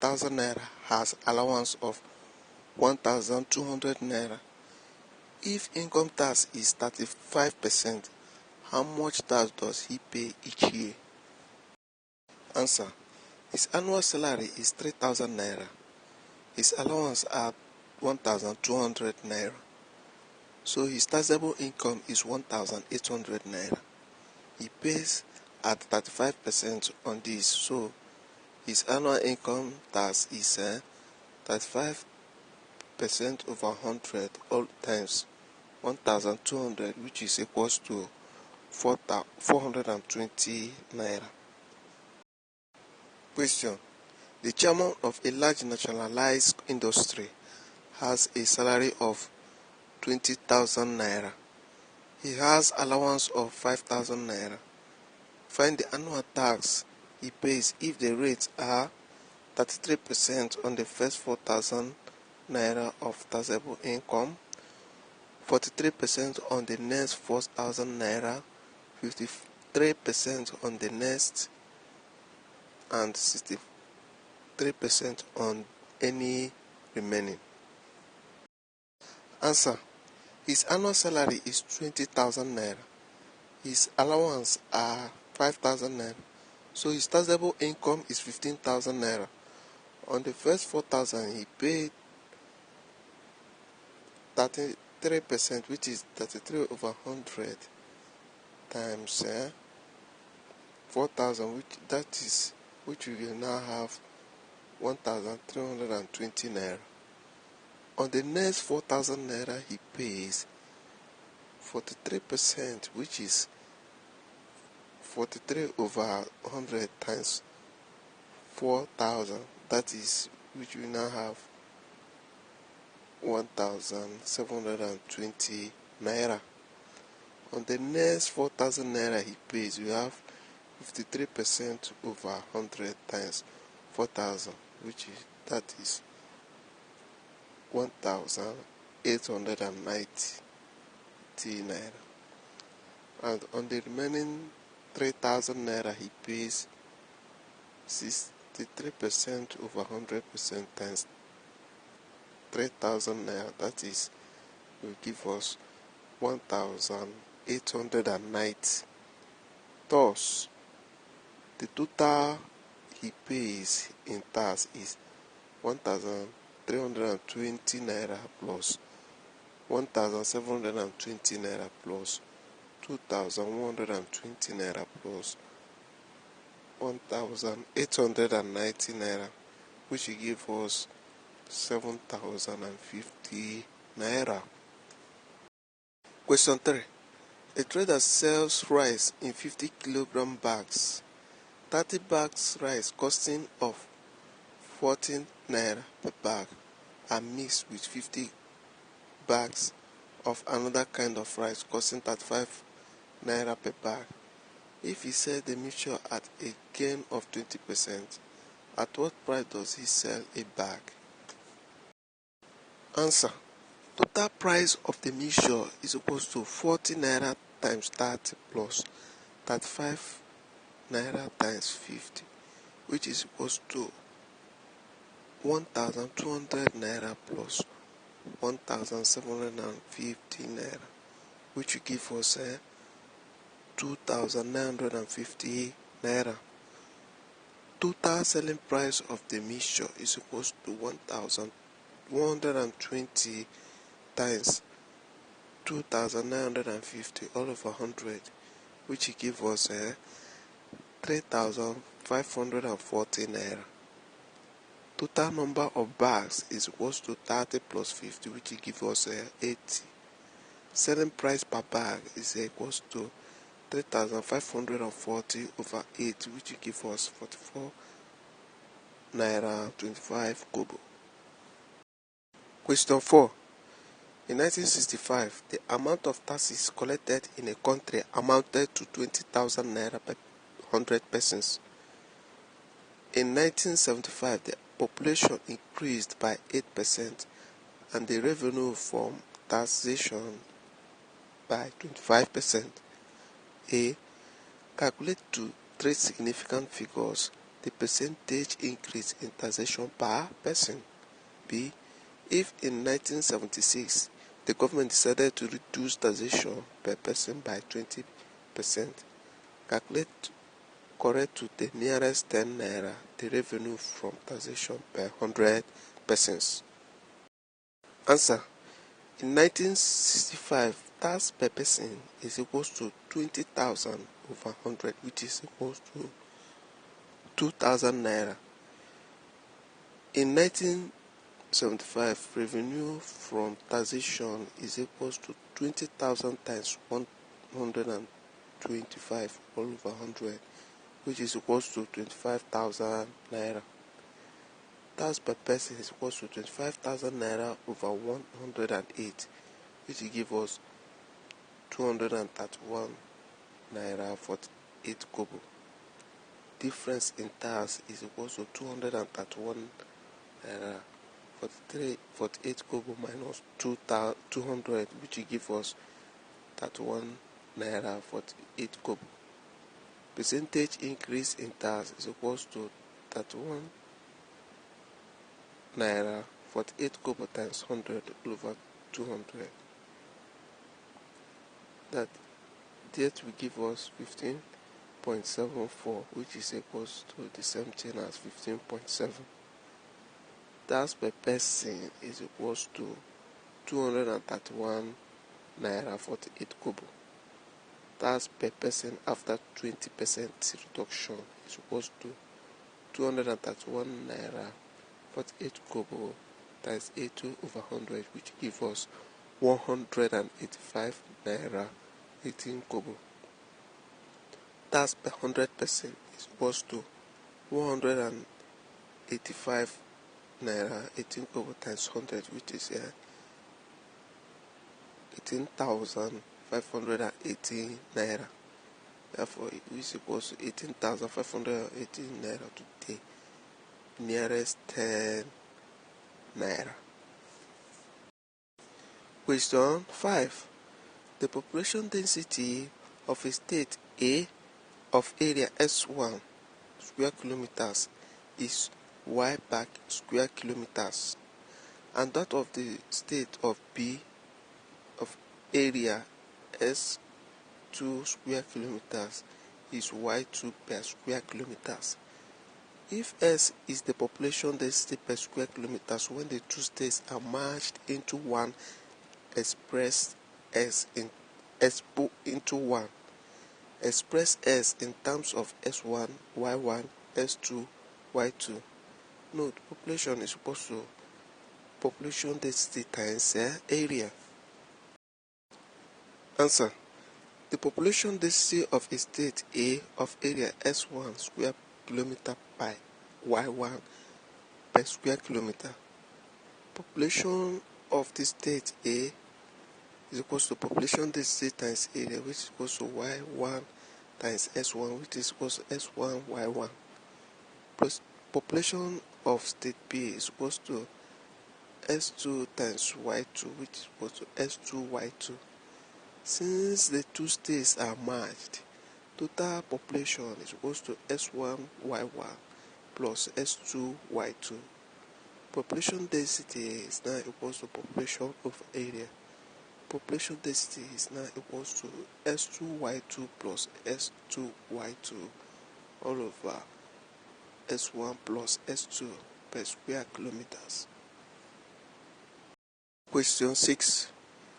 1,000 naira has allowance of 1,200 naira. If income tax is 35%, how much tax does he pay each year? Answer. His annual salary is 3,000 naira. His allowance are 1,200 naira. So his taxable income is 1,800 naira. He pays at 35% on this. So his annual income tax is 35% over 100 all times 1,200, which is equals to 420 naira. Question. The chairman of a large nationalized industry has a salary of 20,000 naira. He has allowance of 5,000 naira. Find the annual tax he pays if the rates are 33% on the first 4,000 naira of taxable income, 43% on the next 4,000 naira, 53% on the next, and 63% on any remaining. Answer. His annual salary is 20,000 naira. His allowance are 5,000 naira. So his taxable income is 15,000 naira. On the first 4,000 he paid 33%, which is 33 over 100 times 4,000, which we will now have 1,320 naira. On the next 4,000 naira he pays 43%, which is 43 over 100 times 4,000, that is, which we now have 1,720 naira. On the next 4,000 naira he pays, we have 53% over 100 times 4,000, which is 1,890 naira. And on the remaining 3,000 naira he pays 63% over 100% times 3,000 naira, that is, will give us 1,890. Thus, the total he pays in tax is 1,320 naira plus 1,720 naira plus 2,120 naira plus 1,890 naira, which will give us 7,050 naira. Question 3. A trader sells rice in 50 kilogram bags. 30 bags rice costing of 14 naira per bag are mixed with 50 bags of another kind of rice costing 35 naira per bag. If he sells the mixture at a gain of 20%, at what price does he sell a bag? Answer. Total price of the mixture is equal to 40 naira times 30 plus 35 naira times 50, which is equal to 1,200 naira plus 1,750 naira, which will give us 2,950 naira. Total selling price of the mixture is equal to 1,120 times 2,950 all over 100, which will give us 3,540 naira. Total number of bags is equal to 30 plus 50, which will give us 80. Selling price per bag is equal to 3,540 over 8, which will give us 44 naira 25 kobo. Question 4. In 1965, the amount of taxes collected in a country amounted to 20,000 naira per 100 persons. In 1975, the population increased by 8% and the revenue from taxation by 25%. A. Calculate to 3 significant figures the percentage increase in taxation per person. B. If in 1976 the government decided to reduce taxation per person by 20%, calculate correct to the nearest 10 naira the revenue from taxation per 100 persons. Answer. In 1965, tax per person is equals to 20,000 over 100, which is equals to 2,000 naira. In 1975, revenue from taxation is equals to 20,000 times 125 all over 100, which is equals to 25,000 naira. Tax per person is equals to 25,000 naira over 108, which will give us 231 naira 48 kobo. Difference in tax is equals to 231 naira 48 kobo minus 200, which will give us 31 naira 48 kobo. Percentage increase in tax is equals to 31 naira 48 kobo times 100 over 200. That will give us 15.74, which is equals to the same thing as 15.7. Tax per person is equals to 231 naira 48 kobo. Tax per person after 20% reduction is equals to 231 naira 48 kobo times 82 over 100, which gives us 185 naira 18 kobo. Tax per 100% is equals to 185 naira 18 kobo times 100, which is 18,518 naira. Therefore, it is equals to 18,518 naira to the nearest 10 naira. Question 5. The population density of a state A of area S1 square kilometers is Y per square kilometers, and that of the state of B of area S2 square kilometers is Y2 per square kilometers. If S is the population density per square kilometers when the two states are merged into one, express S into one. Express S in terms of S1, Y1, S2, Y2. Note, population is equal to population density times area. Answer. The population density of a state A of area S1 square kilometer by Y1 per square kilometer. Population of the state A is equals to population density times area, which is equals to Y1 times S1, which is equals to S1 Y1, plus population of state B is equals to S2 times Y2, which is equals to S2 Y2. Since the two states are merged, total population is equals to S1 Y1 plus S2 Y2. Population density is now equals to population of area. Population density is now equals to S2Y2 plus S2Y2 all over S1 plus S2 per square kilometers. Question 6.